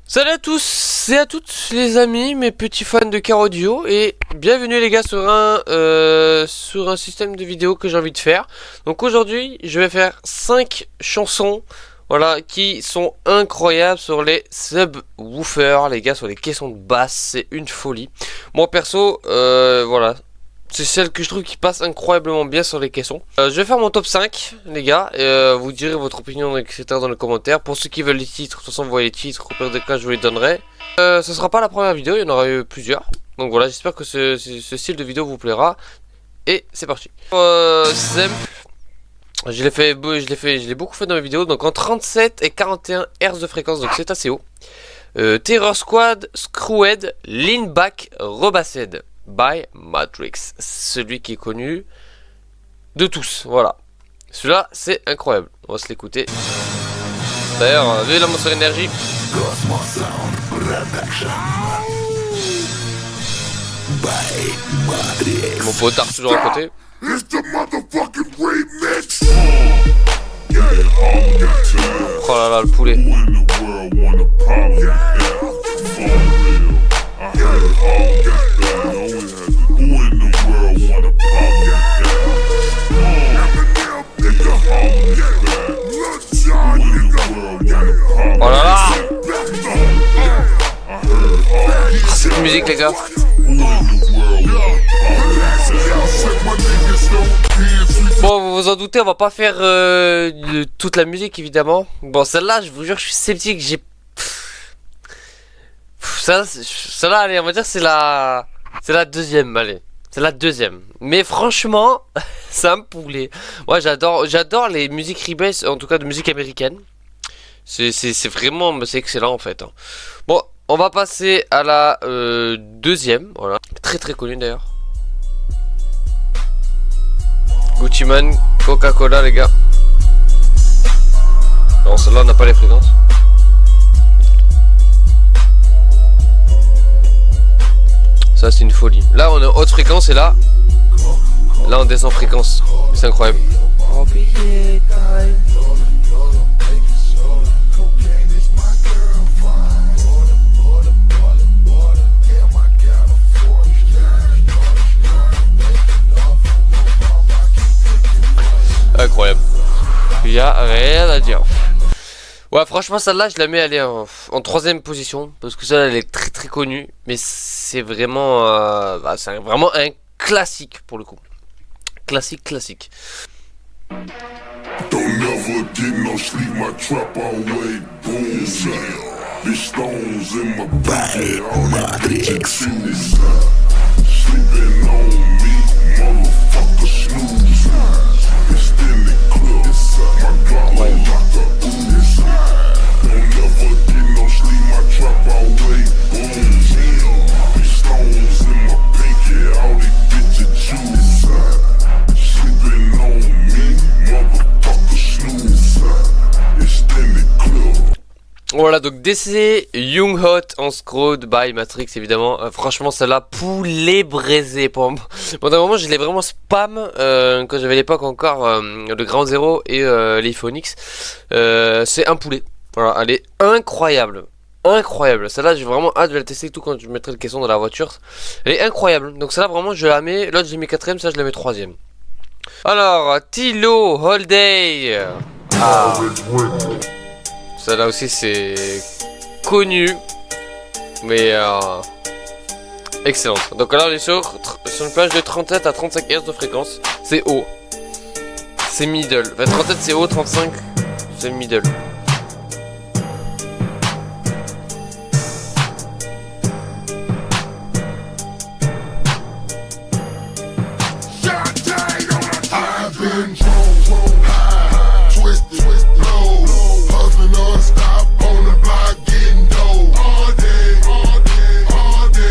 Salut à tous et à toutes les amis, mes petits fans de car audio, et bienvenue les gars sur un système de vidéo que j'ai envie de faire. Donc aujourd'hui je vais faire 5 chansons, voilà, qui sont incroyables sur les subwoofers les gars, sur les caissons de basse, c'est une folie. Moi perso, voilà, c'est celle que je trouve qui passe incroyablement bien sur les caissons. Je vais faire mon top 5 les gars, et vous direz votre opinion etc dans les commentaires. Pour ceux qui veulent les titres, de toute façon vous voyez les titres, au pire des cas je vous les donnerai. Ce sera pas la première vidéo, il y en aura eu plusieurs. Donc voilà, j'espère que ce style de vidéo vous plaira. Et c'est parti. Simple. Je l'ai beaucoup fait dans mes vidéos. Donc en 37 et 41 Hz de fréquence, donc c'est assez haut. Terror Squad, Screwhead, Lean Back, Rebassed by Matrix, celui qui est connu de tous, voilà. Celui-là, c'est incroyable. On va se l'écouter. D'ailleurs, vive la Monster Energy. Mon potard toujours à côté. Oh là là, le poulet. Oh là là! Cette musique les gars. Bon, vous vous en doutez, on va pas faire toute la musique évidemment. Bon, celle-là, je vous jure, je suis sceptique. Celle-là, allez, on va dire c'est la deuxième, allez. C'est la deuxième. Mais franchement, ça me poulet. Moi, j'adore les musiques rebase, en tout cas de musique américaine. C'est vraiment, c'est excellent en fait. Bon, on va passer à la deuxième, voilà. Très très connue d'ailleurs. Gucci Mane, Coca-Cola les gars. Non, celle-là on n'a pas les fréquences. Ça c'est une folie. Là on est en haute fréquence et là on descend fréquence. C'est incroyable. Incroyable. Il n'y a rien à dire. Ouais, franchement, celle-là, je la mets aller en troisième position. Parce que celle-là, elle est très très connue. Mais c'est vraiment, vraiment un classique pour le coup. Classique. Voilà, donc DC Young Hot en Screwed by Matrix évidemment. Franchement celle-là, poulet braisé. Pendant un moment je l'ai vraiment spam quand j'avais l'époque encore le Grand Zero et les Phonix. C'est un poulet. Voilà, elle est incroyable. Incroyable. Celle-là j'ai vraiment hâte de la tester, tout quand je mettrai le caisson dans la voiture. Elle est incroyable. Donc celle-là vraiment je la mets. L'autre je l'ai mis quatrième, ça je la mets troisième. Alors, Tilo Holiday. Celle-là aussi c'est connu, mais excellente. Donc là on est sur une plage de 37 à 35 Hz de fréquence. C'est haut, c'est middle. Enfin, 37 c'est haut, 35 c'est middle.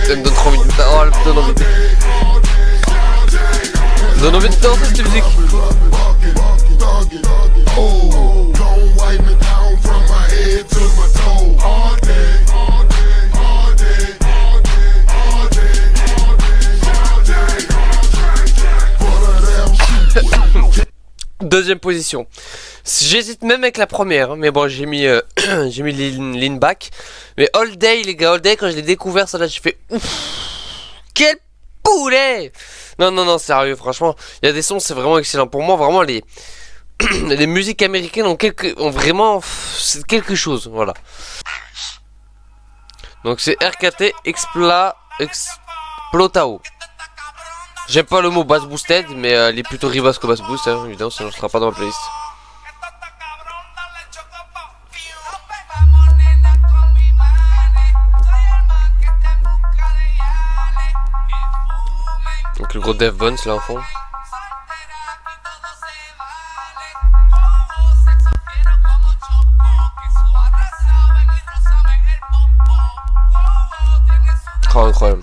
Ça me donne trop envie de... Oh, elle me donne envie de... Ça me donne envie de danser cette musique. Deuxième position. J'hésite même avec la première, hein, mais bon, j'ai mis j'ai mis Lean Back. Mais All Day, les gars, All Day, quand je l'ai découvert, ça là, j'ai fait ouf, quel poulet! Non, non, non, sérieux, franchement, il y a des sons, c'est vraiment excellent. Pour moi, vraiment, les musiques américaines ont vraiment, c'est quelque chose, voilà. Donc c'est RKT Explotao. J'aime pas le mot bass boosted, mais il est plutôt Rivas que bass boost, hein, évidemment, sinon je serai pas dans la playlist. Donc le gros Dev Bones là en fond. Oh, incroyable.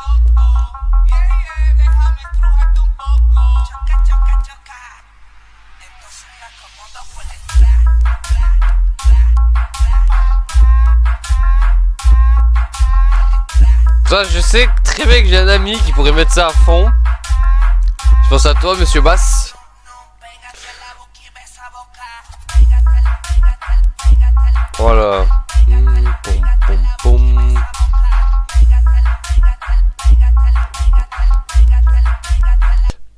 Ça, je sais très bien que j'ai un ami qui pourrait mettre ça à fond. Je pense à toi, monsieur Bass. Voilà.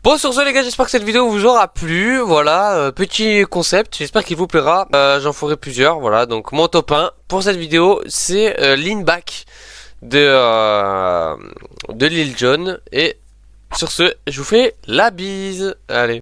Bon, sur ce les gars, j'espère que cette vidéo vous aura plu. Voilà, petit concept, j'espère qu'il vous plaira. J'en ferai plusieurs, voilà. Donc mon top 1 pour cette vidéo, c'est Lean Back de Lil Jon. Et sur ce, je vous fais la bise. Allez.